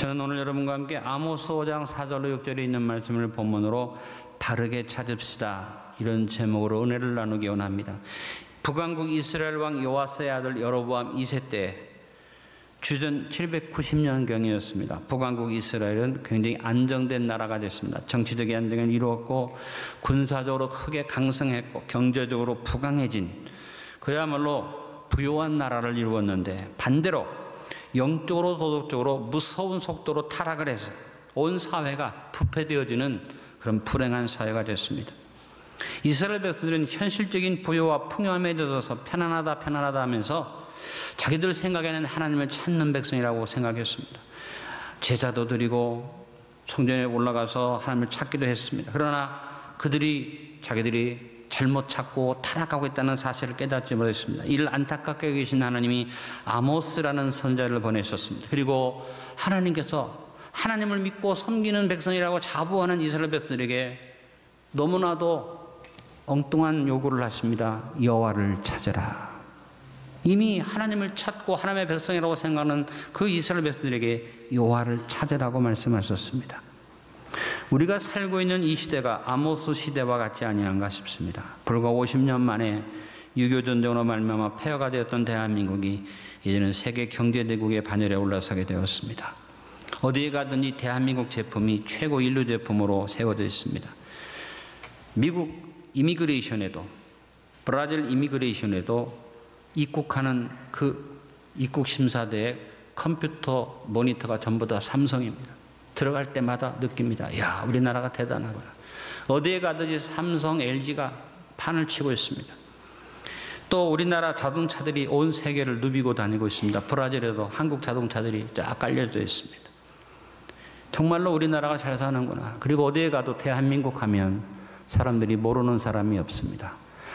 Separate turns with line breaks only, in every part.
저는 오늘 여러분과 함께 아모스 5장 4절로 6절에 있는 말씀을 본문으로 바르게 찾읍시다, 이런 제목으로 은혜를 나누기 원합니다. 북왕국 이스라엘 왕 요아스의 아들 여로보암 2세 때 주전 790년경이었습니다. 북왕국 이스라엘은 굉장히 안정된 나라가 됐습니다. 정치적인 안정을 이루었고 군사적으로 크게 강성했고 경제적으로 부강해진 그야말로 부유한 나라를 이루었는데, 반대로 영적으로 도덕적으로 무서운 속도로 타락을 해서 온 사회가 부패되어지는 그런 불행한 사회가 됐습니다. 이스라엘 백성들은 현실적인 부유와 풍요함에 젖어서 편안하다 하면서 자기들 생각에는 하나님을 찾는 백성이라고 생각했습니다. 제사도 드리고 성전에 올라가서 하나님을 찾기도 했습니다. 그러나 자기들이 잘못 찾고 타락하고 있다는 사실을 깨닫지 못했습니다. 이를 안타깝게 계신 하나님이 아모스라는 선자를 보내셨습니다. 그리고 하나님께서 하나님을 믿고 섬기는 백성이라고 자부하는 이스라엘 백성들에게 너무나도 엉뚱한 요구를 하십니다. 여호와를 찾으라. 이미 하나님을 찾고 하나님의 백성이라고 생각하는 그 이스라엘 백성들에게 여호와를 찾으라고 말씀하셨습니다. 우리가 살고 있는 이 시대가 아모스 시대와 같지 아니한가 싶습니다. 불과 50년 만에 유교 전쟁으로 말미암아 폐허가 되었던 대한민국이 이제는 세계 경제대국의 반열에 올라서게 되었습니다. 어디에 가든지 대한민국 제품이 최고 인류 제품으로 세워져 있습니다. 미국 이미그레이션에도, 브라질 이미그레이션에도 입국하는 그 입국 심사대의 컴퓨터 모니터가 전부 다 삼성입니다. 들어갈 때마다 느낍니다. 야, 우리나라가 대단하구나. 어디에 가든지 삼성, LG가 판을 치고 있습니다. 또 우리나라 자동차들이 온 세계를 누비고 다니고 있습니다. 브라질에도 한국 자동차들이 쫙 깔려져 있습니다. 정말로 우리나라가 잘 사는구나. 그리고 어디에 가도 대한민국 하면 사람들이 모르는 사람이 없습니다.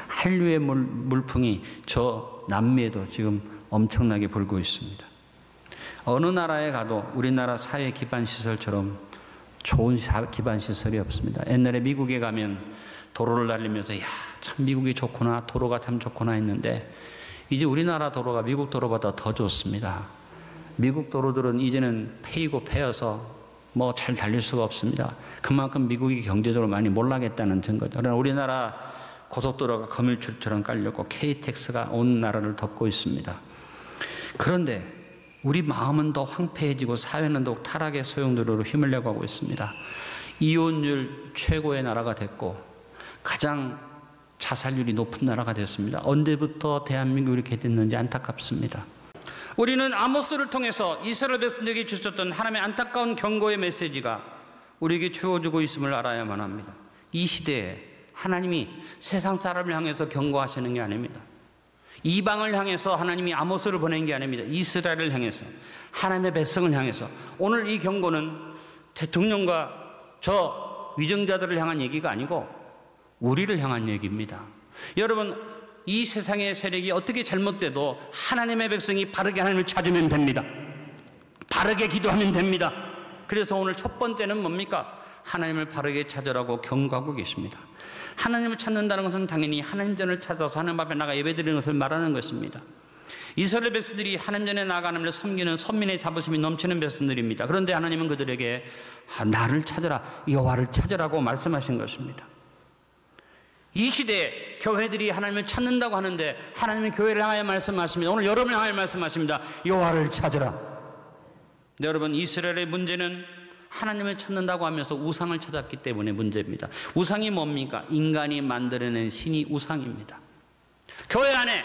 한류의 물풍이 저 남미에도 지금 엄청나게 불고 있습니다. 어느 나라에 가도 우리나라 사회 기반 시설처럼 좋은 기반 시설이 없습니다. 옛날에 미국에 가면 도로를 달리면서 야, 참 미국이 좋구나, 도로가 참 좋구나 했는데, 이제 우리나라 도로가 미국 도로보다 더 좋습니다. 미국 도로들은 이제는 폐이고 뭐 잘 달릴 수가 없습니다. 그만큼 미국이 경제적으로 많이 몰락했다는 증거죠. 그러나 우리나라 고속도로가 거물줄처럼 깔렸고 KTX가 온 나라를 덮고 있습니다. 그런데 우리 마음은 더 황폐해지고 사회는 더욱 타락의 소용돌이로 힘을 내고 가고 있습니다. 이혼율 최고의 나라가 됐고 가장 자살률이 높은 나라가 됐습니다. 언제부터 대한민국이 이렇게 됐는지 안타깝습니다. 우리는 아모스를 통해서 이스라엘 백성들에게 주셨던 하나님의 안타까운 경고의 메시지가 우리에게 주어지고 있음을 알아야만 합니다. 이 시대에 하나님이 세상 사람을 향해서 경고하시는 게 아닙니다. 이방을 향해서 하나님이 아모스를 보낸 게 아닙니다. 이스라엘을 향해서, 하나님의 백성을 향해서. 오늘 이 경고는 대통령과 저 위정자들을 향한 얘기가 아니고 우리를 향한 얘기입니다. 여러분, 이 세상의 세력이 어떻게 잘못돼도 하나님의 백성이 바르게 하나님을 찾으면 됩니다. 바르게 기도하면 됩니다. 그래서 오늘 첫 번째는 뭡니까? 하나님을 바르게 찾으라고 경고하고 계십니다. 하나님을 찾는다는 것은 당연히 하나님 전을 찾아서 하나님 앞에 나가 예배드리는 것을 말하는 것입니다. 이스라엘 백성들이 하나님 전에 나가 하나님을 섬기는 선민의 자부심이 넘치는 백성들입니다. 그런데 하나님은 그들에게 나를 찾으라, 여호와를 찾으라고 말씀하신 것입니다. 이 시대에 교회들이 하나님을 찾는다고 하는데 하나님은 교회를 향하여 말씀하십니다. 오늘 여러분을 향하여 말씀하십니다. 여호와를 찾으라. 여러분, 이스라엘의 문제는 하나님을 찾는다고 하면서 우상을 찾았기 때문에 문제입니다. 우상이 뭡니까? 인간이 만들어낸 신이 우상입니다. 교회 안에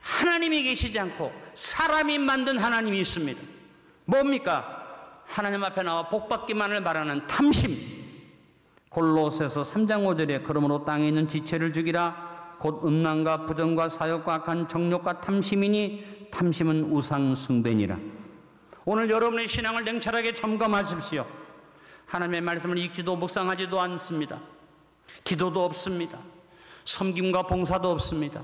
하나님이 계시지 않고 사람이 만든 하나님이 있습니다. 뭡니까? 하나님 앞에 나와 복받기만을 바라는 탐심. 골로새서 3장 5절에 그러므로 땅에 있는 지체를 죽이라. 곧 음란과 부정과 사욕과 악한 정욕과 탐심이니 탐심은 우상 숭배니라. 오늘 여러분의 신앙을 냉철하게 점검하십시오. 하나님의 말씀을 읽지도 묵상하지도 않습니다. 기도도 없습니다. 섬김과 봉사도 없습니다.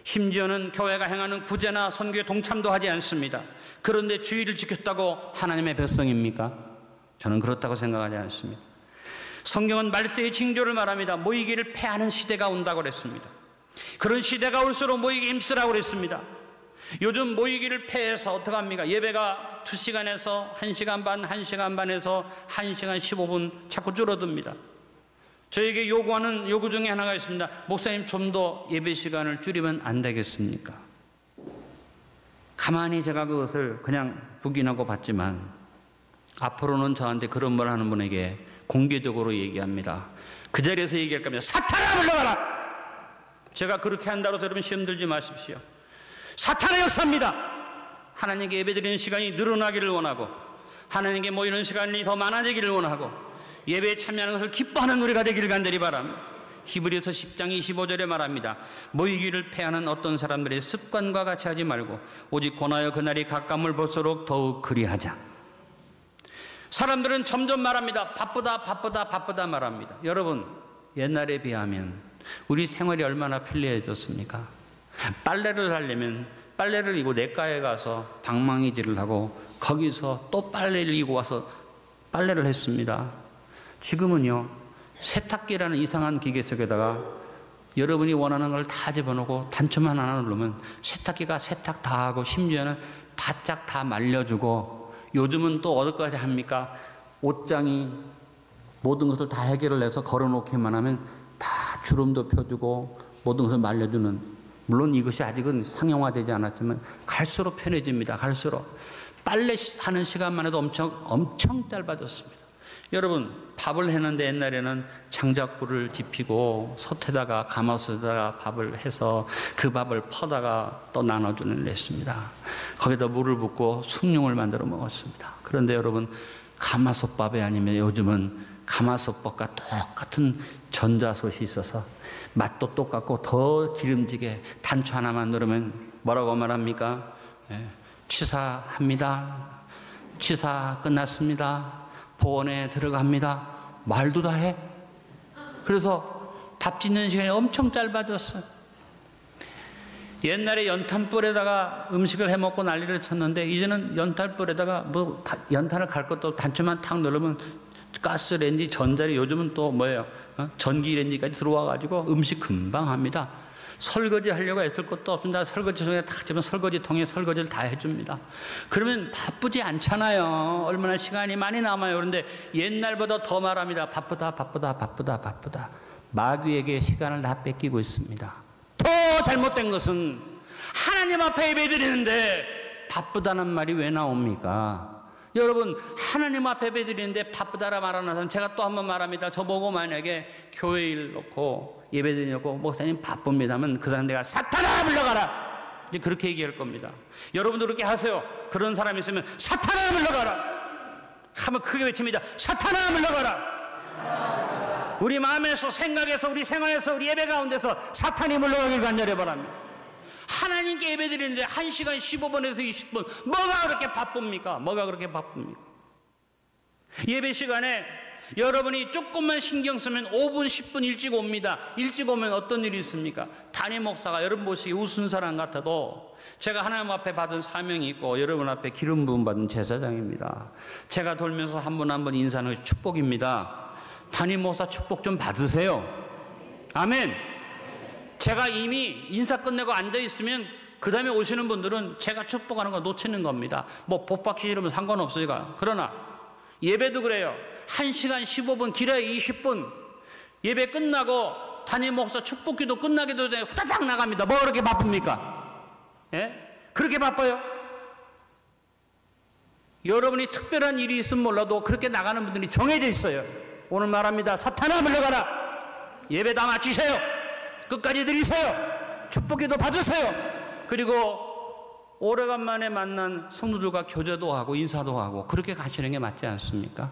심지어는 교회가 행하는 구제나 선교에 동참도 하지 않습니다. 그런데 주의를 지켰다고 하나님의 백성입니까? 저는 그렇다고 생각하지 않습니다. 성경은 말세의 징조를 말합니다. 모이기를 패하는 시대가 온다고 그랬습니다. 그런 시대가 올수록 모이기 힘쓰라고 그랬습니다. 요즘 모이기를 패해서 어떡합니까? 예배가 2시간에서 1시간 반, 1시간 반에서 1시간 15분 자꾸 줄어듭니다. 저에게 요구하는 요구 중에 하나가 있습니다. 목사님, 좀 더 예배 시간을 줄이면 안 되겠습니까? 가만히 제가 그것을 그냥 부인하고 봤지만 앞으로는 저한테 그런 말 하는 분에게 공개적으로 얘기합니다. 그 자리에서 얘기할 겁니다. 사탄아, 물러가라! 제가 그렇게 한다고 여러분 시험 들지 마십시오. 사탄의 역사입니다. 하나님께 예배드리는 시간이 늘어나기를 원하고, 하나님께 모이는 시간이 더 많아지기를 원하고, 예배에 참여하는 것을 기뻐하는 우리가 되기를 간절히 바랍니다. 히브리서 10장 25절에 말합니다. 모이기를 패하는 어떤 사람들의 습관과 같이 하지 말고 오직 권하여 그날이 가까움을 볼수록 더욱 그리하자. 사람들은 점점 말합니다. 바쁘다 바쁘다 바쁘다 말합니다. 여러분, 옛날에 비하면 우리 생활이 얼마나 편리해졌습니까? 빨래를 하려면 빨래를 입고 내과에 가서 방망이질을 하고 거기서 또 빨래를 입고 와서 빨래를 했습니다. 지금은요, 세탁기라는 이상한 기계 속에다가 여러분이 원하는 걸 다 집어넣고 단추만 하나 누르면 세탁기가 세탁 다 하고 심지어는 바짝 다 말려주고, 요즘은 또 어디까지 합니까? 옷장이 모든 것을 다 해결을 해서 걸어놓기만 하면 다 주름도 펴주고 모든 것을 말려주는, 물론 이것이 아직은 상용화되지 않았지만 갈수록 편해집니다. 갈수록 빨래하는 시간만 해도 엄청 짧아졌습니다. 여러분, 밥을 했는데 옛날에는 장작불을 지피고 솥에다가 가마솥에다가 밥을 해서 그 밥을 퍼다가 또 나눠주는 일 했습니다. 거기다 물을 붓고 숭늉을 만들어 먹었습니다. 그런데 여러분, 가마솥밥이 아니면 요즘은 가마솥밥과 똑같은 전자솥이 있어서 맛도 똑같고 더 기름지게 단추 하나만 누르면 뭐라고 말합니까? 취사합니다. 취사 끝났습니다. 보원에 들어갑니다. 말도 다 해. 그래서 밥 짓는 시간이 엄청 짧아졌어요. 옛날에 연탄불에다가 음식을 해먹고 난리를 쳤는데 이제는 연탄불에다가 뭐 연탄을 갈 것도 단추만 탁 누르면 가스레인지, 전자레인지, 요즘은 또 뭐예요? 전기레인지까지 들어와가지고 음식 금방 합니다. 설거지 하려고 애쓸 것도 없습니다. 설거지통에 탁 집으면 설거지통에 설거지를 다 해줍니다. 그러면 바쁘지 않잖아요. 얼마나 시간이 많이 남아요. 그런데 옛날보다 더 말합니다. 바쁘다 바쁘다 바쁘다 바쁘다. 마귀에게 시간을 다 뺏기고 있습니다. 더 잘못된 것은 하나님 앞에 예배드리는데 바쁘다는 말이 왜 나옵니까? 여러분, 하나님 앞에 예배드리는데 바쁘다라 말하는 사람, 제가 또 한 번 말합니다. 저보고 만약에 교회 일 놓고 예배드리려고 목사님 바쁩니다면 그 사람 내가 사탄아 물러가라, 이제 그렇게 얘기할 겁니다. 여러분도 그렇게 하세요. 그런 사람이 있으면 사탄아 물러가라 하면 크게 외칩니다. 사탄아 물러가라. 우리 마음에서, 생각에서, 우리 생활에서, 우리 예배 가운데서 사탄이 물러가길 간절히 바랍니다. 하나님께 예배드리는데 1시간 15분에서 20분 뭐가 그렇게 바쁩니까? 뭐가 그렇게 바쁩니까? 예배 시간에 여러분이 조금만 신경 쓰면 5분 10분 일찍 옵니다. 일찍 오면 어떤 일이 있습니까? 담임 목사가 여러분 보시기에 웃은 사람 같아도 제가 하나님 앞에 받은 사명이 있고 여러분 앞에 기름 부음 받은 제사장입니다. 제가 돌면서 한 분 한 분 인사하는 것이 축복입니다. 담임 목사 축복 좀 받으세요. 아멘. 제가 이미 인사 끝내고 앉아있으면 그 다음에 오시는 분들은 제가 축복하는 거 놓치는 겁니다. 뭐 복 받기 싫으면 상관없으니까. 그러나 예배도 그래요. 1시간 15분, 길어야 20분. 예배 끝나고 담임 목사 축복기도 끝나기도 전에 후다닥 나갑니다. 뭐 그렇게 바쁩니까? 예? 그렇게 바빠요? 여러분이 특별한 일이 있으면 몰라도 그렇게 나가는 분들이 정해져 있어요. 오늘 말합니다. 사탄아 물러가라. 예배 다 마치세요. 끝까지 드리세요. 축복기도 받으세요. 그리고 오래간만에 만난 성도들과 교제도 하고 인사도 하고 그렇게 가시는 게 맞지 않습니까?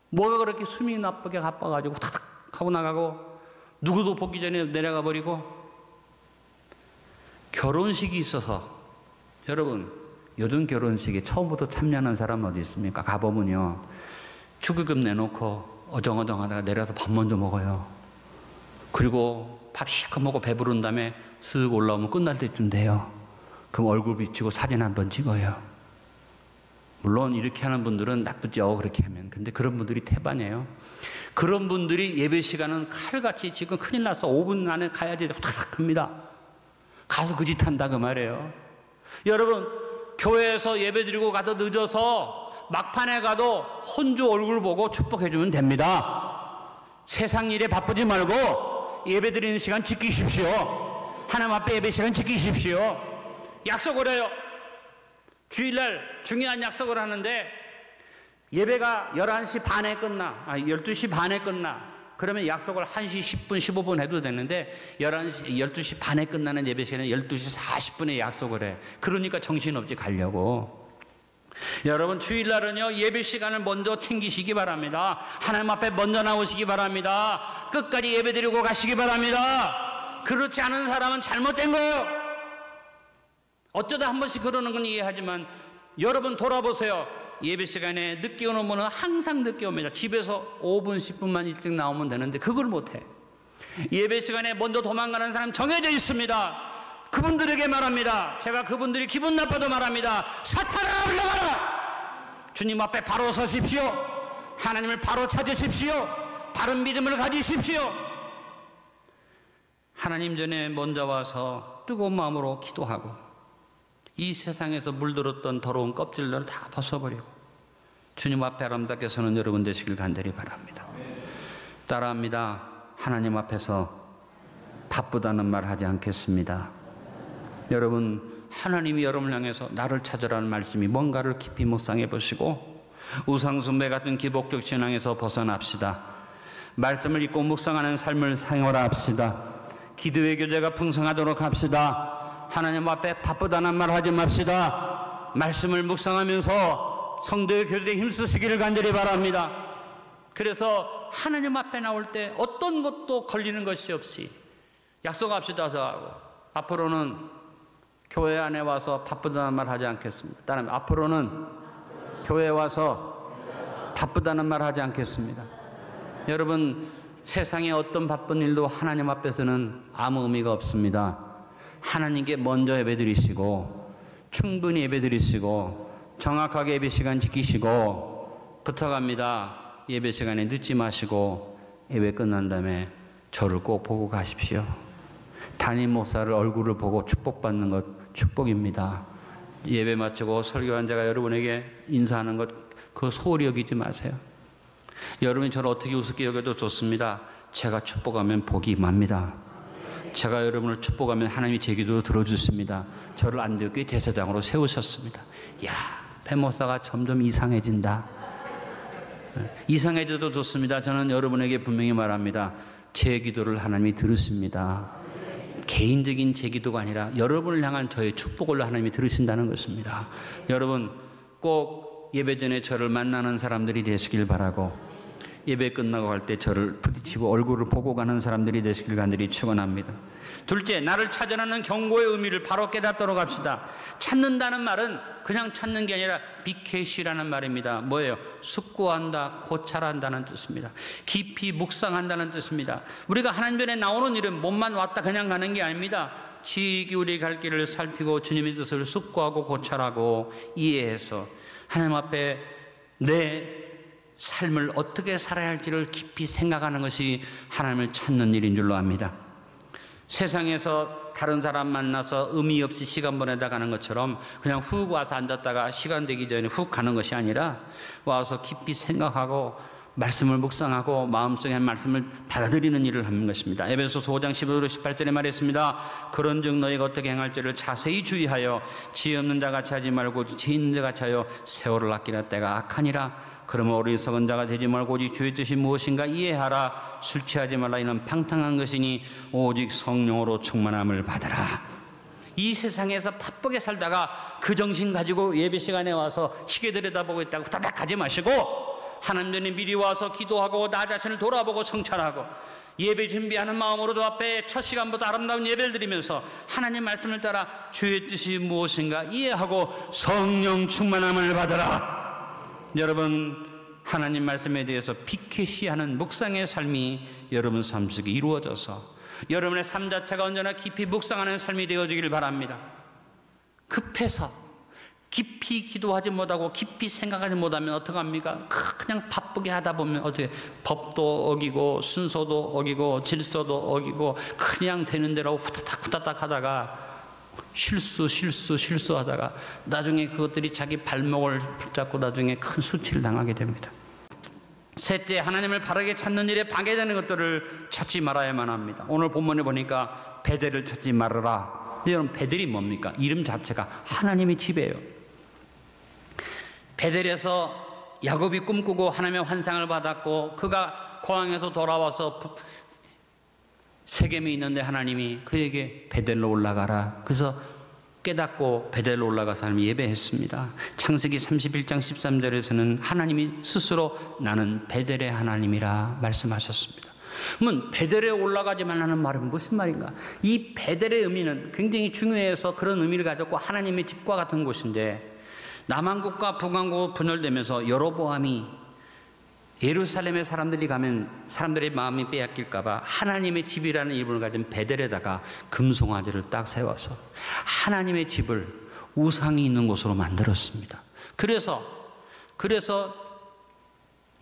뭐가 그렇게 숨이 나쁘게 가빠가지고 타닥 하고 나가고 누구도 보기 전에 내려가 버리고. 결혼식이 있어서, 여러분 요즘 결혼식에 처음부터 참여하는 사람 어디 있습니까? 가보면요, 축의금 내놓고 어정어정하다가 내려서 밥 먼저 먹어요. 그리고 밥 실컷 먹고 배부른 다음에 쓱 올라오면 끝날 때쯤 돼요. 그럼 얼굴 비치고 사진 한번 찍어요. 물론 이렇게 하는 분들은 나쁘죠, 그렇게 하면. 근데 그런 분들이 태반이에요. 그런 분들이 예배 시간은 칼같이 지금 큰일 났어, 5분 안에 가야지 탁탁 합니다. 가서 그 짓 한다 그 말이에요. 여러분, 교회에서 예배드리고 가도 늦어서 막판에 가도 혼주 얼굴 보고 축복해주면 됩니다. 세상 일에 바쁘지 말고 예배드리는 시간 지키십시오. 하나님 앞에 예배 시간 지키십시오. 약속을 해요. 주일날 중요한 약속을 하는데 예배가 11시 반에 끝나, 12시 반에 끝나. 그러면 약속을 1시 10분, 15분 해도 되는데 12시 반에 끝나는 예배 시간은 12시 40분에 약속을 해. 그러니까 정신없이 가려고. 여러분 주일날은요 예배 시간을 먼저 챙기시기 바랍니다. 하나님 앞에 먼저 나오시기 바랍니다. 끝까지 예배 드리고 가시기 바랍니다. 그렇지 않은 사람은 잘못된 거예요. 어쩌다 한 번씩 그러는 건 이해하지만 여러분 돌아보세요. 예배 시간에 늦게 오는 분은 항상 늦게 옵니다. 집에서 5분 10분만 일찍 나오면 되는데 그걸 못해. 예배 시간에 먼저 도망가는 사람 정해져 있습니다. 그분들에게 말합니다. 제가 그분들이 기분 나빠도 말합니다. 사탄아 물러가라. 주님 앞에 바로 서십시오. 하나님을 바로 찾으십시오. 바른 믿음을 가지십시오. 하나님 전에 먼저 와서 뜨거운 마음으로 기도하고 이 세상에서 물들었던 더러운 껍질들을 다 벗어버리고 주님 앞에 아름답게 서는 여러분 되시길 간절히 바랍니다. 따라합니다. 하나님 앞에서 바쁘다는 말 하지 않겠습니다. 여러분 하나님이 여러분을 향해서 나를 찾으라는 말씀이 뭔가를 깊이 묵상해 보시고 우상숭배 같은 기복적 신앙에서 벗어납시다. 말씀을 읽고 묵상하는 삶을 생활합시다. 기도의 교제가 풍성하도록 합시다. 하나님 앞에 바쁘다는 말 하지 맙시다. 말씀을 묵상하면서 성도의 교제에 힘쓰시기를 간절히 바랍니다. 그래서 하나님 앞에 나올 때 어떤 것도 걸리는 것이 없이 약속합시다. 저하고 앞으로는 교회 안에 와서 바쁘다는 말 하지 않겠습니다. 따라하면 앞으로는 교회에 와서 바쁘다는 말 하지 않겠습니다. 여러분 세상의 어떤 바쁜 일도 하나님 앞에서는 아무 의미가 없습니다. 하나님께 먼저 예배드리시고 충분히 예배드리시고 정확하게 예배 시간 지키시고 부탁합니다. 예배 시간에 늦지 마시고 예배 끝난 다음에 저를 꼭 보고 가십시오. 담임 목사를 얼굴을 보고 축복받는 것 축복입니다. 예배 마치고 설교한 자가 여러분에게 인사하는 것 그거 소홀히 여기지 마세요. 여러분이 저를 어떻게 우습게 여겨도 좋습니다. 제가 축복하면 복이 임합니다. 제가 여러분을 축복하면 하나님이 제 기도도 들어주십니다. 저를 안디옥교회 대사장으로 세우셨습니다. 야, 배 목사가 점점 이상해진다. 이상해져도 좋습니다. 저는 여러분에게 분명히 말합니다. 제 기도를 하나님이 들으십니다. 개인적인 제 기도가 아니라 여러분을 향한 저의 축복을 하나님이 들으신다는 것입니다. 여러분 꼭 예배 전에 저를 만나는 사람들이 되시길 바라고 예배 끝나고 갈 때 저를 부딪히고 얼굴을 보고 가는 사람들이 되시길 간절히 축원합니다. 둘째, 나를 찾아내는 경고의 의미를 바로 깨닫도록 합시다. 찾는다는 말은 그냥 찾는 게 아니라 비케시라는 말입니다. 뭐예요? 숙고한다, 고찰한다는 뜻입니다. 깊이 묵상한다는 뜻입니다. 우리가 하나님 전에 나오는 일은 몸만 왔다 그냥 가는 게 아닙니다. 지 기울이 갈 길을 살피고 주님의 뜻을 숙고하고 고찰하고 이해해서 하나님 앞에 내 삶을 어떻게 살아야 할지를 깊이 생각하는 것이 하나님을 찾는 일인 줄로 압니다. 세상에서 다른 사람 만나서 의미 없이 시간 보내다 가는 것처럼 그냥 훅 와서 앉았다가 시간 되기 전에 훅 가는 것이 아니라 와서 깊이 생각하고 말씀을 묵상하고 마음속에 말씀을 받아들이는 일을 하는 것입니다. 에베소서 5장 15절 18절에 말했습니다. 그런즉 너희가 어떻게 행할지를 자세히 주의하여 지혜 없는 자같이 하지 말고 지혜 있는 자같이 하여 세월을 아끼라 때가 악하니라. 그러면 어리석은 자가 되지 말고 오직 주의 뜻이 무엇인가 이해하라. 술 취하지 말라. 이는 방탕한 것이니 오직 성령으로 충만함을 받으라. 이 세상에서 바쁘게 살다가 그 정신 가지고 예배 시간에 와서 시계 들여다보고 있다고 후다닥 하지 마시고 하나님 전에 미리 와서 기도하고 나 자신을 돌아보고 성찰하고 예배 준비하는 마음으로 저 앞에 첫 시간부터 아름다운 예배를 드리면서 하나님 말씀을 따라 주의 뜻이 무엇인가 이해하고 성령 충만함을 받으라. 여러분 하나님 말씀에 대해서 비케시하는 묵상의 삶이 여러분 삶 속에 이루어져서 여러분의 삶 자체가 언제나 깊이 묵상하는 삶이 되어지길 바랍니다. 급해서 깊이 기도하지 못하고 깊이 생각하지 못하면 어떡합니까? 그냥 바쁘게 하다 보면 어떻게 법도 어기고 순서도 어기고 질서도 어기고 그냥 되는 대로 후다닥 후다닥 하다가 실수하다가 나중에 그것들이 자기 발목을 붙잡고 나중에 큰 수치를 당하게 됩니다. 셋째, 하나님을 바르게 찾는 일에 방해되는 것들을 찾지 말아야만 합니다. 오늘 본문에 보니까 베델을 찾지 말아라. 여러분, 베델이 뭡니까? 이름 자체가 하나님의 집이에요. 베델에서 야곱이 꿈꾸고 하나님의 환상을 받았고 그가 고향에서 돌아와서 세겜에 있는데 하나님이 그에게 베델로 올라가라. 그래서 깨닫고 베델로 올라가서 하나님 예배했습니다. 창세기 31장 13절에서는 하나님이 스스로 나는 베델의 하나님이라 말씀하셨습니다. 그러면 베델에 올라가지 말라는 말은 무슨 말인가? 이 베델의 의미는 굉장히 중요해서 그런 의미를 가졌고 하나님의 집과 같은 곳인데 남왕국과 북왕국으로 분열되면서 여로보암이 예루살렘에 사람들이 가면 사람들의 마음이 빼앗길까 봐 하나님의 집이라는 이름을 가진 베델에다가 금송아지를 딱 세워서 하나님의 집을 우상이 있는 곳으로 만들었습니다. 그래서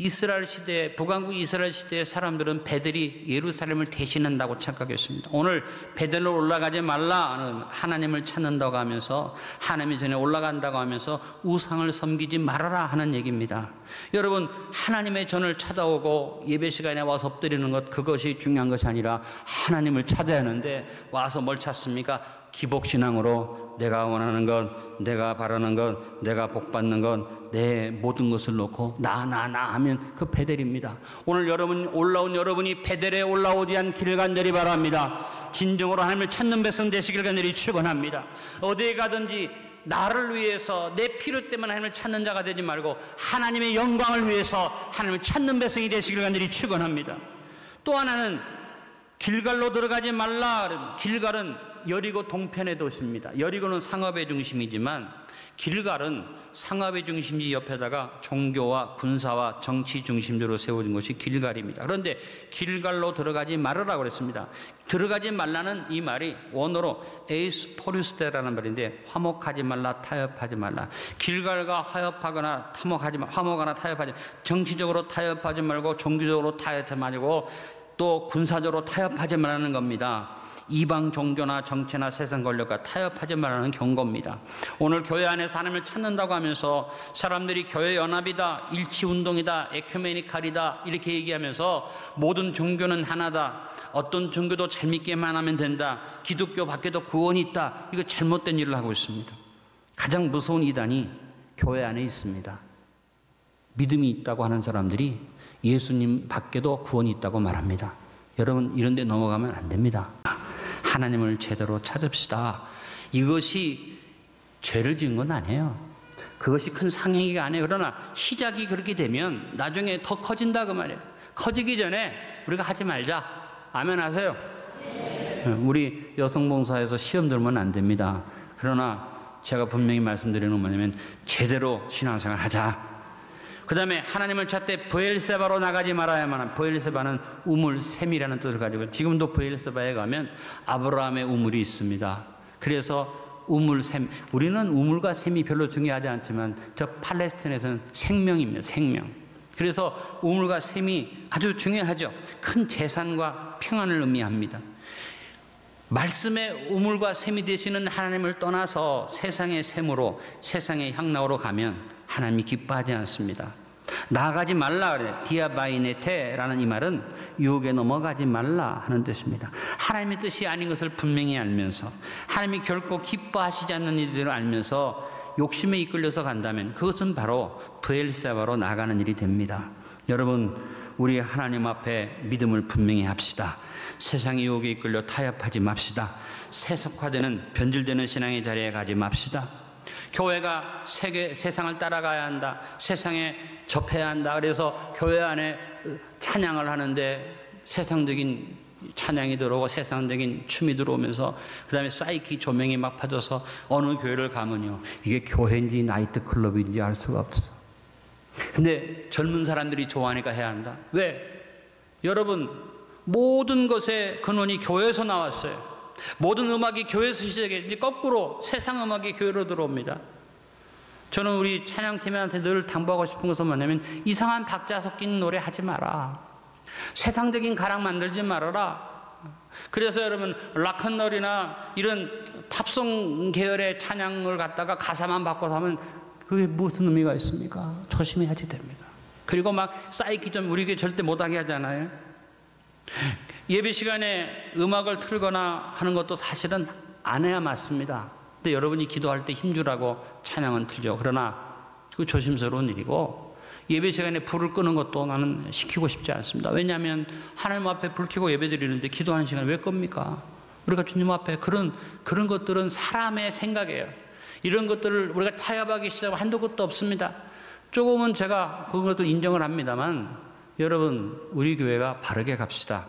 이스라엘 시대에 북왕국 이스라엘 시대의 사람들은 베델이 예루살렘을 대신한다고 착각했습니다. 오늘 베델로 올라가지 말라는 하나님을 찾는다고 하면서 하나님의 전에 올라간다고 하면서 우상을 섬기지 말아라 하는 얘기입니다. 여러분, 하나님의 전을 찾아오고 예배 시간에 와서 엎드리는 것, 그것이 중요한 것이 아니라 하나님을 찾아야 하는데 와서 뭘 찾습니까? 기복신앙으로 내가 원하는 것, 내가 바라는 것, 내가 복받는 것, 내 모든 것을 놓고 나 하면 그 베델입니다. 오늘 올라온 여러분이 베델에 올라오지 않기를 간절히 바랍니다. 진정으로 하나님을 찾는 백성 되시길 간절히 축원합니다. 어디에 가든지 나를 위해서 내 필요 때문에 하나님을 찾는 자가 되지 말고 하나님의 영광을 위해서 하나님을 찾는 백성이 되시길 간절히 축원합니다. 또 하나는 길갈로 들어가지 말라. 길갈은 여리고 동편의 도시입니다. 여리고는 상업의 중심이지만 길갈은 상업의 중심지 옆에다가 종교와 군사와 정치 중심지로 세워진 것이 길갈입니다. 그런데 길갈로 들어가지 말으라고 그랬습니다. 들어가지 말라는 이 말이 원어로 에이스 포리스테라는 말인데 화목하지 말라, 타협하지 말라. 길갈과 화목하거나 타협하지, 정치적으로 타협하지 말고 종교적으로 타협하지 말고 또 군사적으로 타협하지 말라는 겁니다. 이방 종교나 정치나 세상 권력과 타협하지 말라는 경고입니다. 오늘 교회 안에서 하나님을 찾는다고 하면서 사람들이 교회 연합이다, 일치운동이다, 에큐메니칼이다 이렇게 얘기하면서 모든 종교는 하나다, 어떤 종교도 잘 믿기만 하면 된다, 기독교 밖에도 구원이 있다, 이거 잘못된 일을 하고 있습니다. 가장 무서운 이단이 교회 안에 있습니다. 믿음이 있다고 하는 사람들이 예수님 밖에도 구원이 있다고 말합니다. 여러분, 이런 데 넘어가면 안 됩니다. 하나님을 제대로 찾읍시다. 이것이 죄를 지은 건 아니에요. 그것이 큰 상행위가 아니에요. 그러나 시작이 그렇게 되면 나중에 더 커진다 그 말이에요. 커지기 전에 우리가 하지 말자. 아멘 하세요? 우리 여성봉사에서 시험 들면 안 됩니다. 그러나 제가 분명히 말씀드리는 건 뭐냐면 제대로 신앙생활 하자. 그 다음에 하나님을 찾되 브엘세바로 나가지 말아야만 합니다. 브엘세바는 우물, 샘이라는 뜻을 가지고 지금도 브엘세바에 가면 아브라함의 우물이 있습니다. 그래서 우물, 샘, 우리는 우물과 샘이 별로 중요하지 않지만 저 팔레스틴에서는 생명입니다. 생명. 그래서 우물과 샘이 아주 중요하죠. 큰 재산과 평안을 의미합니다. 말씀의 우물과 샘이 되시는 하나님을 떠나서 세상의 샘으로, 세상의 향락으로 가면 하나님이 기뻐하지 않습니다. 나아가지 말라 그래요. 디아바이네테라는 이 말은 유혹에 넘어가지 말라 하는 뜻입니다. 하나님의 뜻이 아닌 것을 분명히 알면서 하나님이 결코 기뻐하시지 않는 일들을 알면서 욕심에 이끌려서 간다면 그것은 바로 브엘세바로 나가는 일이 됩니다. 여러분, 우리 하나님 앞에 믿음을 분명히 합시다. 세상의 유혹에 이끌려 타협하지 맙시다. 세속화되는 변질되는 신앙의 자리에 가지 맙시다. 교회가 세상을 따라가야 한다, 세상에 접해야 한다. 그래서 교회 안에 찬양을 하는데 세상적인 찬양이 들어오고 세상적인 춤이 들어오면서 그 다음에 사이키 조명이 막 퍼져서 어느 교회를 가면요, 이게 교회인지 나이트클럽인지 알 수가 없어. 근데 젊은 사람들이 좋아하니까 해야 한다. 왜? 여러분, 모든 것의 근원이 교회에서 나왔어요. 모든 음악이 교회에서 시작해. 거꾸로 세상 음악이 교회로 들어옵니다. 저는 우리 찬양팀한테 늘 당부하고 싶은 것은 뭐냐면 이상한 박자 섞인 노래 하지 마라. 세상적인 가락 만들지 말아라. 그래서 여러분 락앤롤이나 이런 팝송 계열의 찬양을 갖다가 가사만 바꿔서 하면 그게 무슨 의미가 있습니까? 조심해야지 됩니다. 그리고 막 쌓이기 좀 우리 교회 절대 못하게 하잖아요. 예배 시간에 음악을 틀거나 하는 것도 사실은 안 해야 맞습니다. 근데 여러분이 기도할 때 힘주라고 찬양은 틀죠. 그러나 그 조심스러운 일이고, 예배 시간에 불을 끄는 것도 나는 시키고 싶지 않습니다. 왜냐하면 하나님 앞에 불 켜고 예배 드리는데 기도하는 시간 왜 겁니까? 우리가 주님 앞에 그런 것들은 사람의 생각이에요. 이런 것들을 우리가 타협하기 시작하면 한도 끝도 없습니다. 조금은 제가 그것도 인정을 합니다만, 여러분 우리 교회가 바르게 갑시다.